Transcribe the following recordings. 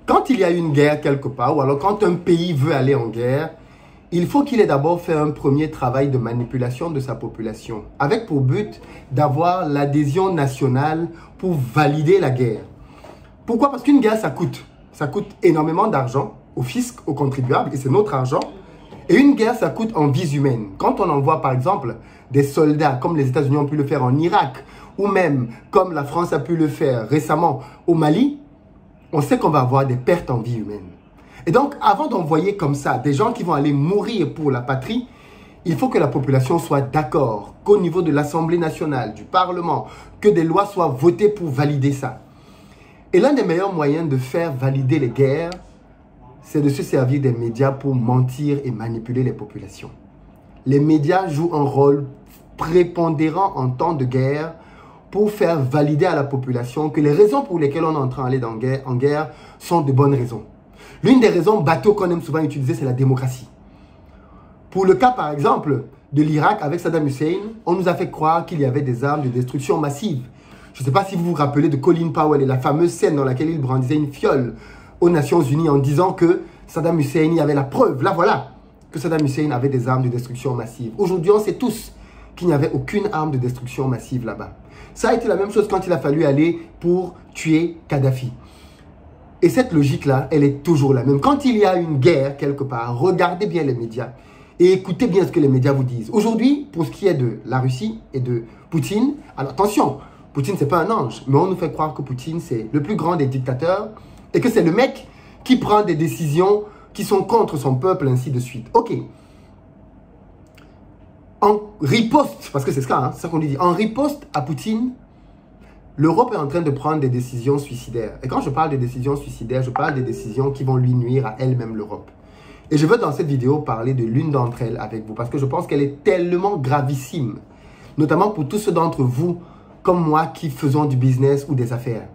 Quand il y a une guerre quelque part, ou alors quand un pays veut aller en guerre, il faut qu'il ait d'abord fait un premier travail de manipulation de sa population, avec pour but d'avoir l'adhésion nationale pour valider la guerre. Pourquoi? Parce qu'une guerre, ça coûte. Ça coûte énormément d'argent au fisc, aux contribuables, et c'est notre argent. Et une guerre, ça coûte en vies humaines. Quand on envoie, par exemple, des soldats, comme les États-Unis ont pu le faire en Irak, ou même comme la France a pu le faire récemment au Mali, on sait qu'on va avoir des pertes en vie humaine. Et donc, avant d'envoyer comme ça des gens qui vont aller mourir pour la patrie, il faut que la population soit d'accord, qu'au niveau de l'Assemblée nationale, du Parlement, que des lois soient votées pour valider ça. Et l'un des meilleurs moyens de faire valider les guerres, c'est de se servir des médias pour mentir et manipuler les populations. Les médias jouent un rôle prépondérant en temps de guerre pour faire valider à la population que les raisons pour lesquelles on est en train d'aller en guerre sont de bonnes raisons. L'une des raisons bateau qu'on aime souvent utiliser, c'est la démocratie. Pour le cas, par exemple, de l'Irak avec Saddam Hussein, on nous a fait croire qu'il y avait des armes de destruction massive. Je ne sais pas si vous vous rappelez de Colin Powell et la fameuse scène dans laquelle il brandissait une fiole aux Nations Unies en disant que Saddam Hussein y avait la preuve. Là, voilà, que Saddam Hussein avait des armes de destruction massive. Aujourd'hui, on sait tous qu'il n'y avait aucune arme de destruction massive là-bas. Ça a été la même chose quand il a fallu aller pour tuer Kadhafi. Et cette logique-là, elle est toujours la même. Quand il y a une guerre quelque part, regardez bien les médias et écoutez bien ce que les médias vous disent. Aujourd'hui, pour ce qui est de la Russie et de Poutine, alors attention, Poutine, c'est pas un ange, mais on nous fait croire que Poutine, c'est le plus grand des dictateurs et que c'est le mec qui prend des décisions qui sont contre son peuple, ainsi de suite. Ok. En riposte, parce que c'est ça, hein, c'est ça qu'on lui dit, en riposte à Poutine, l'Europe est en train de prendre des décisions suicidaires. Et quand je parle de décisions suicidaires, je parle des décisions qui vont lui nuire à elle-même, l'Europe. Et je veux dans cette vidéo parler de l'une d'entre elles avec vous, parce que je pense qu'elle est tellement gravissime, notamment pour tous ceux d'entre vous, comme moi, qui faisons du business ou des affaires.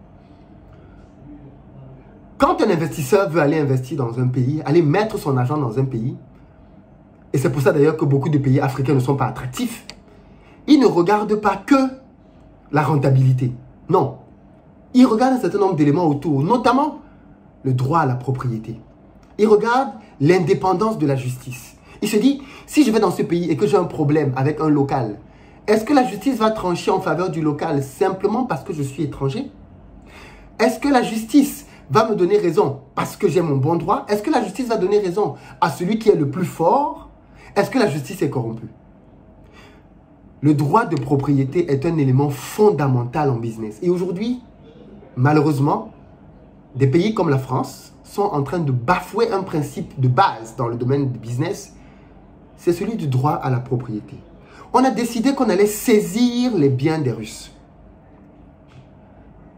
Quand un investisseur veut aller investir dans un pays, aller mettre son argent dans un pays, et c'est pour ça d'ailleurs que beaucoup de pays africains ne sont pas attractifs, il ne regarde pas que la rentabilité. Non. Il regarde un certain nombre d'éléments autour, notamment le droit à la propriété. Il regarde l'indépendance de la justice. Il se dit, si je vais dans ce pays et que j'ai un problème avec un local, est-ce que la justice va trancher en faveur du local simplement parce que je suis étranger? Est-ce que la justice va me donner raison parce que j'ai mon bon droit? Est-ce que la justice va donner raison à celui qui est le plus fort? Est-ce que la justice est corrompue? Le droit de propriété est un élément fondamental en business. Et aujourd'hui, malheureusement, des pays comme la France sont en train de bafouer un principe de base dans le domaine du business. C'est celui du droit à la propriété. On a décidé qu'on allait saisir les biens des Russes.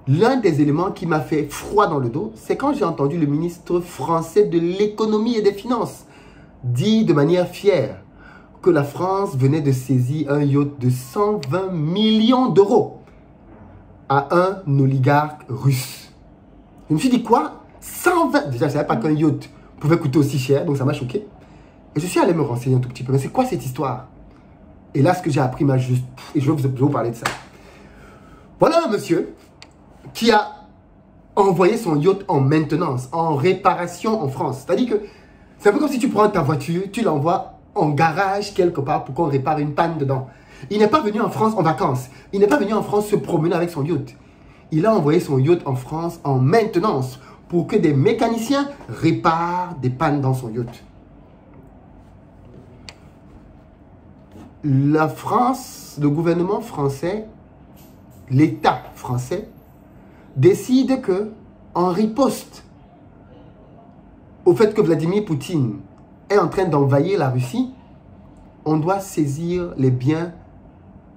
L'un des éléments qui m'a fait froid dans le dos, c'est quand j'ai entendu le ministre français de l'économie et des finances dire de manière fière que la France venait de saisir un yacht de 120 millions d'euros à un oligarque russe. Je me suis dit quoi? 120? Déjà, je ne savais pas qu'un yacht pouvait coûter aussi cher, donc ça m'a choqué. Et je suis allé me renseigner un tout petit peu. Mais c'est quoi cette histoire? Et là, ce que j'ai appris m'a juste... Et je vais vous parler de ça. Voilà un monsieur qui a envoyé son yacht en maintenance, en réparation en France. C'est-à-dire que c'est un peu comme si tu prends ta voiture, tu l'envoies en garage quelque part pour qu'on répare une panne dedans. Il n'est pas venu en France en vacances. Il n'est pas venu en France se promener avec son yacht. Il a envoyé son yacht en France en maintenance pour que des mécaniciens réparent des pannes dans son yacht. La France, le gouvernement français, l'État français, décide que, en riposte au fait que Vladimir Poutine est en train d'envahir la Russie, on doit saisir les biens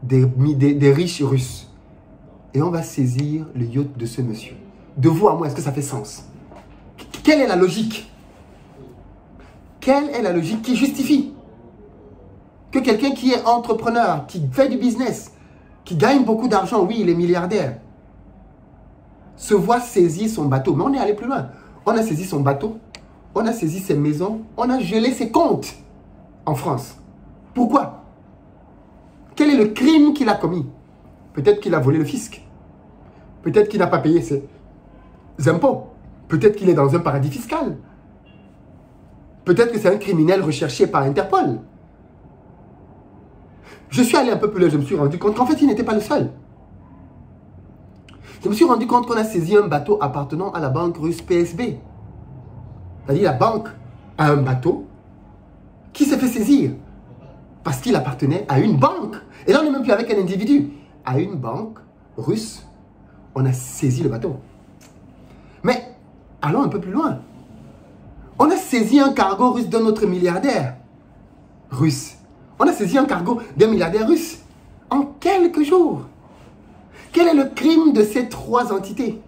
des riches russes. Et on va saisir le yacht de ce monsieur. De vous à moi, est-ce que ça fait sens? Quelle est la logique? Quelle est la logique qui justifie que quelqu'un qui est entrepreneur, qui fait du business, qui gagne beaucoup d'argent, oui, il est milliardaire, se voit saisir son bateau? Mais on est allé plus loin. On a saisi son bateau, on a saisi ses maisons, on a gelé ses comptes en France. Pourquoi? Quel est le crime qu'il a commis? Peut-être qu'il a volé le fisc. Peut-être qu'il n'a pas payé ses impôts. Peut-être qu'il est dans un paradis fiscal. Peut-être que c'est un criminel recherché par Interpol. Je suis allé un peu plus loin, je me suis rendu compte qu'en fait, il n'était pas le seul. Je me suis rendu compte qu'on a saisi un bateau appartenant à la banque russe PSB. C'est-à-dire la banque a un bateau qui s'est fait saisir parce qu'il appartenait à une banque. Et là, on n'est même plus avec un individu. À une banque russe, on a saisi le bateau. Mais allons un peu plus loin. On a saisi un cargo russe d'un autre milliardaire russe. On a saisi un cargo d'un milliardaire russe en quelques jours. Quel est le crime de ces trois entités?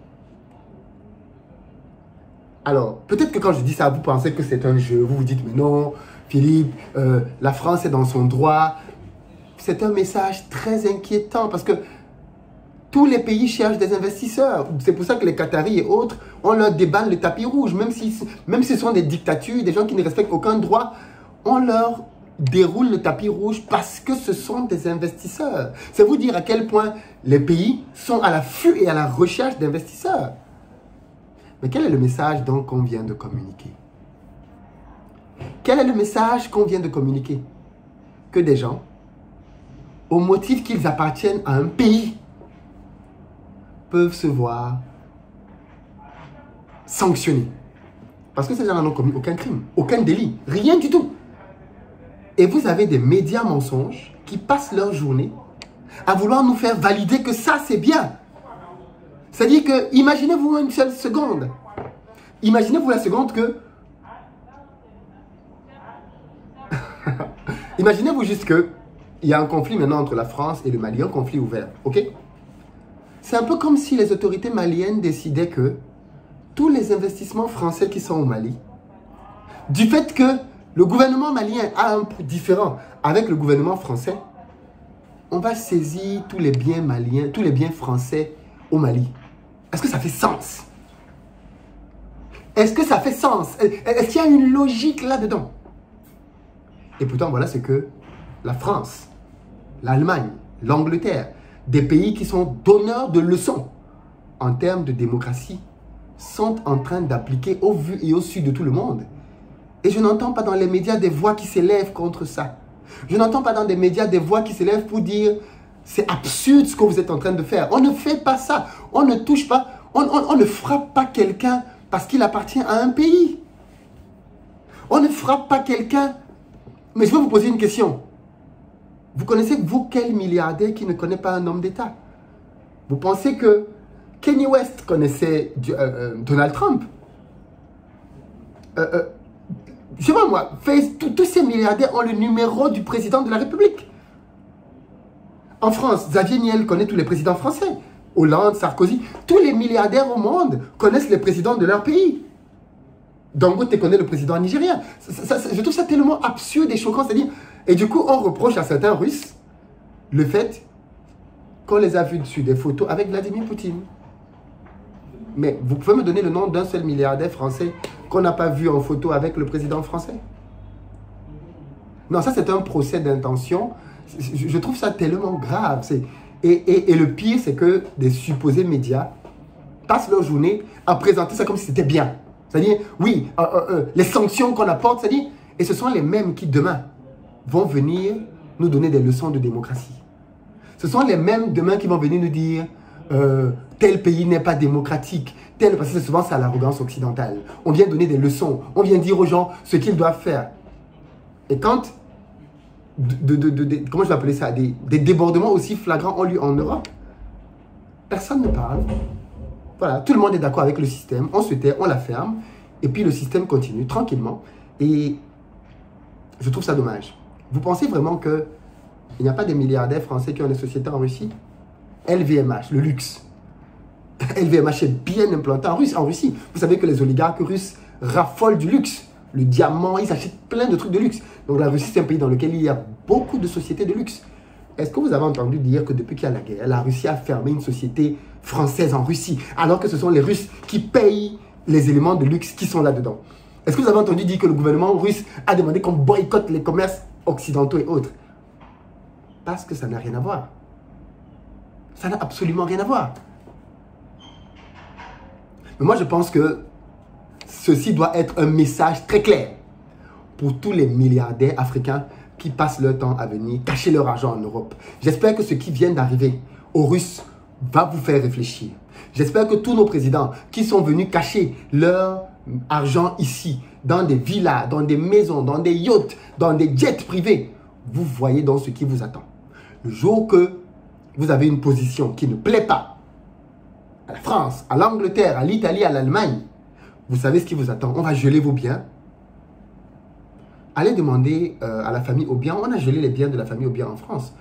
Alors, peut-être que quand je dis ça, vous pensez que c'est un jeu. Vous vous dites, mais non, Philippe, la France est dans son droit. C'est un message très inquiétant parce que tous les pays cherchent des investisseurs. C'est pour ça que les Qataris et autres, on leur déballe le tapis rouge. Même si ce sont des dictatures, des gens qui ne respectent aucun droit, on leur déroule le tapis rouge parce que ce sont des investisseurs. C'est vous dire à quel point les pays sont à l'affût et à la recherche d'investisseurs. Mais quel est le message donc qu'on vient de communiquer? Quel est le message qu'on vient de communiquer? Que des gens, au motif qu'ils appartiennent à un pays, peuvent se voir sanctionnés. Parce que ces gens n'ont commis aucun crime, aucun délit, rien du tout. Et vous avez des médias mensonges qui passent leur journée à vouloir nous faire valider que ça, c'est bien. C'est-à-dire que, imaginez-vous une seule seconde. Imaginez-vous la seconde que... Imaginez-vous juste que il y a un conflit maintenant entre la France et le Mali, un conflit ouvert, ok? C'est un peu comme si les autorités maliennes décidaient que tous les investissements français qui sont au Mali, du fait que le gouvernement malien a un prix différent avec le gouvernement français, on va saisir tous les biens maliens, tous les biens français au Mali. Est-ce que ça fait sens? Est-ce que ça fait sens? Est-ce qu'il y a une logique là-dedans? Et pourtant, voilà ce que la France, l'Allemagne, l'Angleterre, des pays qui sont donneurs de leçons en termes de démocratie, sont en train d'appliquer au vu et au su de tout le monde. Et je n'entends pas dans les médias des voix qui s'élèvent contre ça. Je n'entends pas dans des médias des voix qui s'élèvent pour dire c'est absurde ce que vous êtes en train de faire. On ne fait pas ça. On ne touche pas, on ne frappe pas quelqu'un parce qu'il appartient à un pays. On ne frappe pas quelqu'un. Mais je vais vous poser une question. Vous connaissez, vous, quel milliardaire qui ne connaît pas un homme d'État? Vous pensez que Kanye West connaissait Donald Trump? Je sais pas moi, tous ces milliardaires ont le numéro du président de la République. En France, Xavier Niel connaît tous les présidents français. Hollande, Sarkozy, tous les milliardaires au monde connaissent les présidents de leur pays. Dangote connaît le président nigérien. Je trouve ça tellement absurde et choquant. C'est-à-dire, et du coup, on reproche à certains Russes le fait qu'on les a vus dessus des photos avec Vladimir Poutine. Mais vous pouvez me donner le nom d'un seul milliardaire français qu'on n'a pas vu en photo avec le président français? Non, ça c'est un procès d'intention. Je trouve ça tellement grave. Et le pire, c'est que des supposés médias passent leur journée à présenter ça comme si c'était bien. C'est-à-dire, oui, les sanctions qu'on apporte, c'est-à-dire, et ce sont les mêmes qui demain vont venir nous donner des leçons de démocratie. Ce sont les mêmes demain qui vont venir nous dire tel pays n'est pas démocratique, parce que souvent c'est à l'arrogance occidentale. On vient donner des leçons, on vient dire aux gens ce qu'ils doivent faire. Et quand, comment je vais appeler ça, des débordements aussi flagrants ont lieu en Europe, personne ne parle. Voilà, tout le monde est d'accord avec le système, on se tait, on la ferme, et puis le système continue tranquillement. Et je trouve ça dommage. Vous pensez vraiment qu'il n'y a pas des milliardaires français qui ont des sociétés en Russie? LVMH, le luxe. LVMH est bien implanté en Russie. Vous savez que les oligarques russes raffolent du luxe. Le diamant, ils achètent plein de trucs de luxe. Donc la Russie, c'est un pays dans lequel il y a beaucoup de sociétés de luxe. Est-ce que vous avez entendu dire que depuis qu'il y a la guerre, la Russie a fermé une société française en Russie, alors que ce sont les Russes qui payent les éléments de luxe qui sont là-dedans? Est-ce que vous avez entendu dire que le gouvernement russe a demandé qu'on boycotte les commerces occidentaux et autres? Parce que ça n'a rien à voir. Ça n'a absolument rien à voir. Mais moi, je pense que ceci doit être un message très clair pour tous les milliardaires africains qui passent leur temps à venir cacher leur argent en Europe. J'espère que ce qui vient d'arriver aux Russes va vous faire réfléchir. J'espère que tous nos présidents qui sont venus cacher leur argent ici, dans des villas, dans des maisons, dans des yachts, dans des jets privés, vous voyez donc ce qui vous attend. Le jour que vous avez une position qui ne plaît pas à la France, à l'Angleterre, à l'Italie, à l'Allemagne, vous savez ce qui vous attend. On va geler vos biens. Allez demander à la famille Obiang, on a gelé les biens de la famille Obiang en France.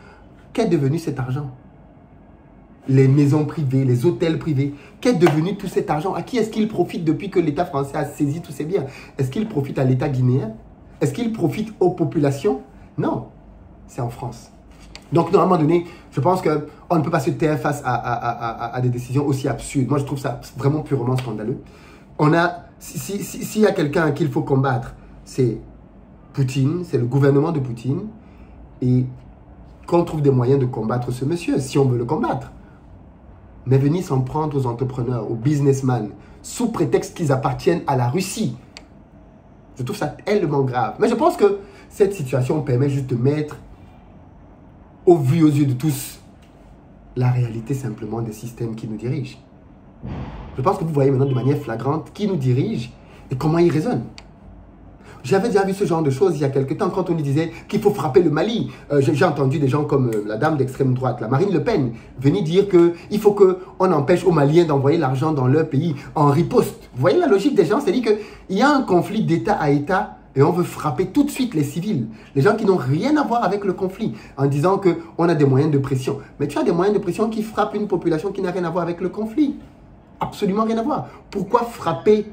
Qu'est devenu cet argent? Les maisons privées, les hôtels privés, qu'est devenu tout cet argent? À qui est-ce qu'il profite depuis que l'État français a saisi tous ces biens? Est-ce qu'il profite à l'État guinéen? Est-ce qu'il profite aux populations? Non, c'est en France. Donc, à un moment donné, je pense qu'on ne peut pas se taire face à des décisions aussi absurdes. Moi, je trouve ça vraiment purement scandaleux. S'il y a quelqu'un qu'il faut combattre, c'est Poutine, c'est le gouvernement de Poutine. Et qu'on trouve des moyens de combattre ce monsieur, si on veut le combattre. Mais venir s'en prendre aux entrepreneurs, aux businessmen, sous prétexte qu'ils appartiennent à la Russie. Je trouve ça tellement grave. Mais je pense que cette situation permet juste de mettre au vu aux yeux de tous la réalité simplement des systèmes qui nous dirigent. Je pense que vous voyez maintenant de manière flagrante qui nous dirige et comment ils raisonnent. J'avais déjà vu ce genre de choses il y a quelques temps quand on nous disait qu'il faut frapper le Mali. J'ai entendu des gens comme la dame d'extrême droite, la Marine Le Pen, venir dire qu'il faut qu'on empêche aux Maliens d'envoyer l'argent dans leur pays en riposte. Vous voyez la logique des gens, c'est-à-dire qu'il y a un conflit d'État à État et on veut frapper tout de suite les civils. Les gens qui n'ont rien à voir avec le conflit en disant qu'on a des moyens de pression. Mais tu as des moyens de pression qui frappent une population qui n'a rien à voir avec le conflit. Absolument rien à voir. Pourquoi frapper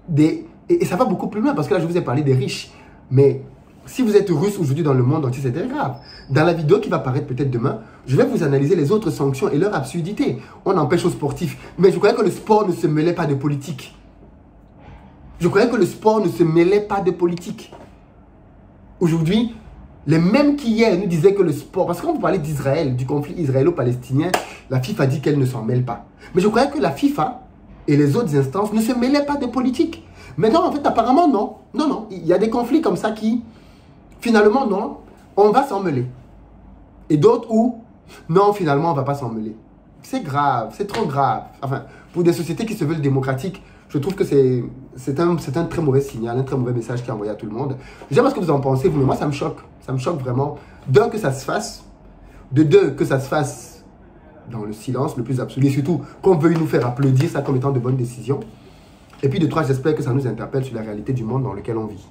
des... Et ça va beaucoup plus loin, parce que là, je vous ai parlé des riches. Mais si vous êtes russe aujourd'hui dans le monde entier, c'est très grave. Dans la vidéo qui va paraître peut-être demain, je vais vous analyser les autres sanctions et leur absurdité. On empêche aux sportifs. Mais je croyais que le sport ne se mêlait pas de politique. Je croyais que le sport ne se mêlait pas de politique. Aujourd'hui, les mêmes qui hier nous disaient que le sport... Parce que quand vous parlez d'Israël, du conflit israélo-palestinien, la FIFA dit qu'elle ne s'en mêle pas. Mais je croyais que la FIFA et les autres instances ne se mêlaient pas de politique. Mais non, en fait, apparemment, non. Non, non. Il y a des conflits comme ça qui, finalement, non, on va s'en mêler. Et d'autres où, non, finalement, on ne va pas s'en mêler. C'est grave, c'est trop grave. Enfin, pour des sociétés qui se veulent démocratiques, je trouve que c'est un très mauvais signal, un très mauvais message qui est envoyé à tout le monde. Je sais pas ce que vous en pensez, vous, mais moi, ça me choque. Ça me choque vraiment. D'un, que ça se fasse. De deux, que ça se fasse dans le silence le plus absolu. Et surtout, qu'on veuille nous faire applaudir ça comme étant de bonnes décisions. Et puis de trois, j'espère que ça nous interpelle sur la réalité du monde dans lequel on vit.